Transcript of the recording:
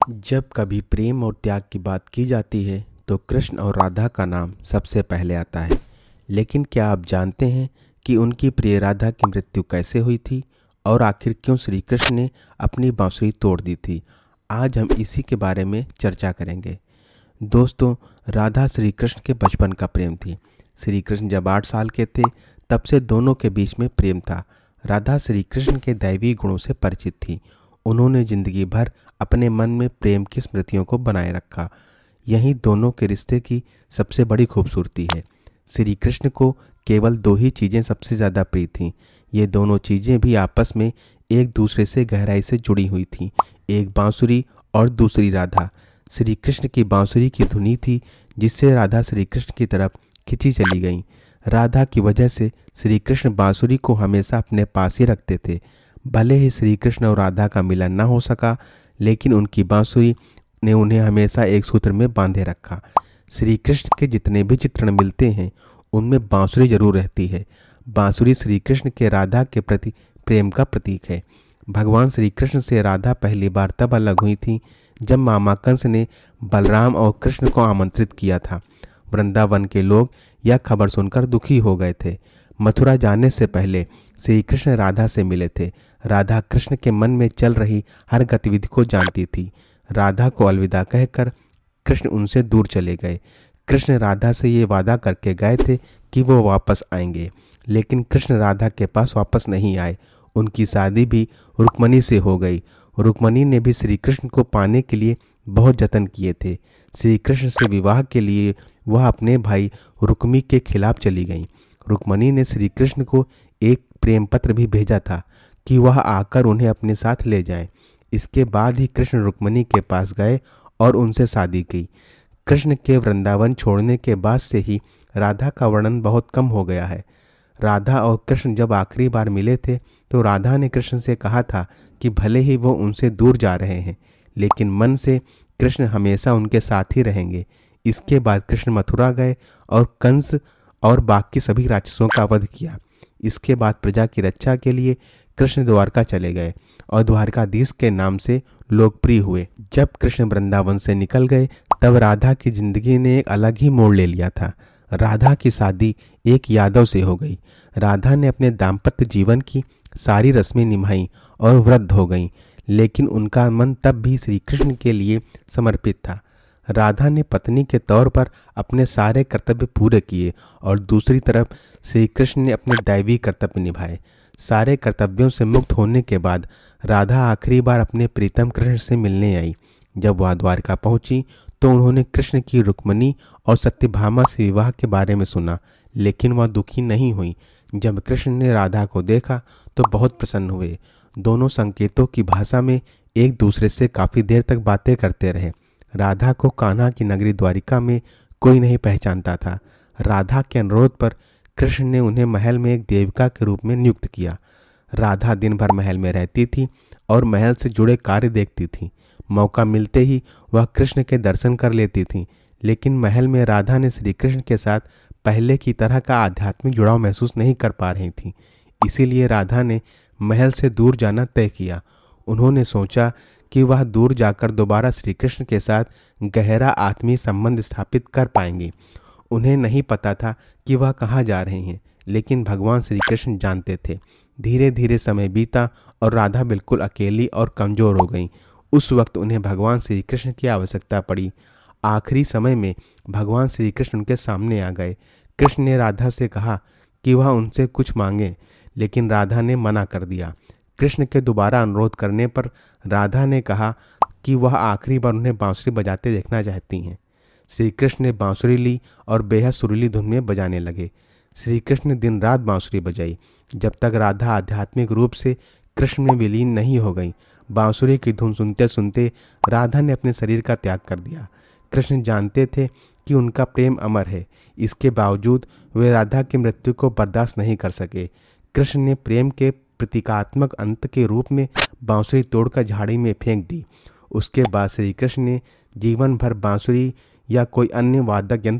जब कभी प्रेम और त्याग की बात की जाती है तो कृष्ण और राधा का नाम सबसे पहले आता है। लेकिन क्या आप जानते हैं कि उनकी प्रिय राधा की मृत्यु कैसे हुई थी और आखिर क्यों श्री कृष्ण ने अपनी बांसुरी तोड़ दी थी? आज हम इसी के बारे में चर्चा करेंगे। दोस्तों, राधा श्री कृष्ण के बचपन का प्रेम थी। श्री कृष्ण जब 8 साल के थे तब से दोनों के बीच में प्रेम था। राधा श्री कृष्ण के दैवी गुणों से परिचित थी। उन्होंने जिंदगी भर अपने मन में प्रेम की स्मृतियों को बनाए रखा। यही दोनों के रिश्ते की सबसे बड़ी खूबसूरती है। श्री कृष्ण को केवल 2 ही चीज़ें सबसे ज़्यादा प्रिय थीं। ये दोनों चीज़ें भी आपस में एक दूसरे से गहराई से जुड़ी हुई थीं। एक बांसुरी और दूसरी राधा। श्री कृष्ण की बांसुरी की धुनी थी जिससे राधा श्री कृष्ण की तरफ खिंची चली गईं। राधा की वजह से श्री कृष्ण बांसुरी को हमेशा अपने पास ही रखते थे। भले ही श्री कृष्ण और राधा का मिलन न हो सका, लेकिन उनकी बांसुरी ने उन्हें हमेशा एक सूत्र में बांधे रखा। श्री कृष्ण के जितने भी चित्रण मिलते हैं उनमें बांसुरी जरूर रहती है। बांसुरी श्री कृष्ण के राधा के प्रति प्रेम का प्रतीक है। भगवान श्री कृष्ण से राधा पहली बार तब अलग हुई थी जब मामा कंस ने बलराम और कृष्ण को आमंत्रित किया था। वृंदावन के लोग यह खबर सुनकर दुखी हो गए थे। मथुरा जाने से पहले श्री कृष्ण राधा से मिले थे। राधा कृष्ण के मन में चल रही हर गतिविधि को जानती थी। राधा को अलविदा कहकर कृष्ण उनसे दूर चले गए। कृष्ण राधा से ये वादा करके गए थे कि वो वापस आएंगे, लेकिन कृष्ण राधा के पास वापस नहीं आए। उनकी शादी भी रुक्मणी से हो गई। रुक्मणी ने भी श्री कृष्ण को पाने के लिए बहुत जतन किए थे। श्री कृष्ण से विवाह के लिए वह अपने भाई रुक्मी के खिलाफ चली गईं। रुक्मणी ने श्री कृष्ण को एक प्रेम पत्र भी भेजा था कि वह आकर उन्हें अपने साथ ले जाएं। इसके बाद ही कृष्ण रुक्मणी के पास गए और उनसे शादी की। कृष्ण के वृंदावन छोड़ने के बाद से ही राधा का वर्णन बहुत कम हो गया है। राधा और कृष्ण जब आखिरी बार मिले थे तो राधा ने कृष्ण से कहा था कि भले ही वो उनसे दूर जा रहे हैं, लेकिन मन से कृष्ण हमेशा उनके साथ ही रहेंगे। इसके बाद कृष्ण मथुरा गए और कंस और बाकी सभी राक्षसों का वध किया। इसके बाद प्रजा की रक्षा के लिए कृष्ण द्वारका चले गए और द्वारकाधीश के नाम से लोकप्रिय हुए। जब कृष्ण वृंदावन से निकल गए तब राधा की जिंदगी ने एक अलग ही मोड़ ले लिया था। राधा की शादी एक यादव से हो गई। राधा ने अपने दाम्पत्य जीवन की सारी रस्में निभाई और वृद्ध हो गईं, लेकिन उनका मन तब भी श्री कृष्ण के लिए समर्पित था। राधा ने पत्नी के तौर पर अपने सारे कर्तव्य पूरे किए और दूसरी तरफ श्री कृष्ण ने अपने दैवी कर्तव्य निभाए। सारे कर्तव्यों से मुक्त होने के बाद राधा आखिरी बार अपने प्रीतम कृष्ण से मिलने आई। जब वह द्वारका पहुंची तो उन्होंने कृष्ण की रुक्मणी और सत्यभामा से विवाह के बारे में सुना, लेकिन वह दुखी नहीं हुई। जब कृष्ण ने राधा को देखा तो बहुत प्रसन्न हुए। दोनों संकेतों की भाषा में एक दूसरे से काफ़ी देर तक बातें करते रहे। राधा को कान्हा की नगरी द्वारिका में कोई नहीं पहचानता था। राधा के अनुरोध पर कृष्ण ने उन्हें महल में एक देविका के रूप में नियुक्त किया। राधा दिन भर महल में रहती थी और महल से जुड़े कार्य देखती थी। मौका मिलते ही वह कृष्ण के दर्शन कर लेती थी, लेकिन महल में राधा ने श्री कृष्ण के साथ पहले की तरह का आध्यात्मिक जुड़ाव महसूस नहीं कर पा रही थी। इसीलिए राधा ने महल से दूर जाना तय किया। उन्होंने सोचा कि वह दूर जाकर दोबारा श्री कृष्ण के साथ गहरा आत्मीय संबंध स्थापित कर पाएंगी। उन्हें नहीं पता था कि वह कहाँ जा रहे हैं, लेकिन भगवान श्री कृष्ण जानते थे। धीरे धीरे समय बीता और राधा बिल्कुल अकेली और कमज़ोर हो गई। उस वक्त उन्हें भगवान श्री कृष्ण की आवश्यकता पड़ी। आखिरी समय में भगवान श्री कृष्ण उनके सामने आ गए। कृष्ण ने राधा से कहा कि वह उनसे कुछ मांगे, लेकिन राधा ने मना कर दिया। कृष्ण के दोबारा अनुरोध करने पर राधा ने कहा कि वह आखिरी बार उन्हें बांसुरी बजाते देखना चाहती हैं। श्री कृष्ण ने बांसुरी ली और बेहद सुरीली धुन में बजाने लगे। श्री कृष्ण ने दिन रात बांसुरी बजाई जब तक राधा आध्यात्मिक रूप से कृष्ण में विलीन नहीं हो गई। बांसुरी की धुन सुनते सुनते राधा ने अपने शरीर का त्याग कर दिया। कृष्ण जानते थे कि उनका प्रेम अमर है, इसके बावजूद वे राधा की मृत्यु को बर्दाश्त नहीं कर सके। कृष्ण ने प्रेम के प्रतीकात्मक अंत के रूप में बांसुरी तोड़कर झाड़ी में फेंक दी। उसके बाद श्री कृष्ण ने जीवन भर बांसुरी या कोई अन्य वादक यंत्र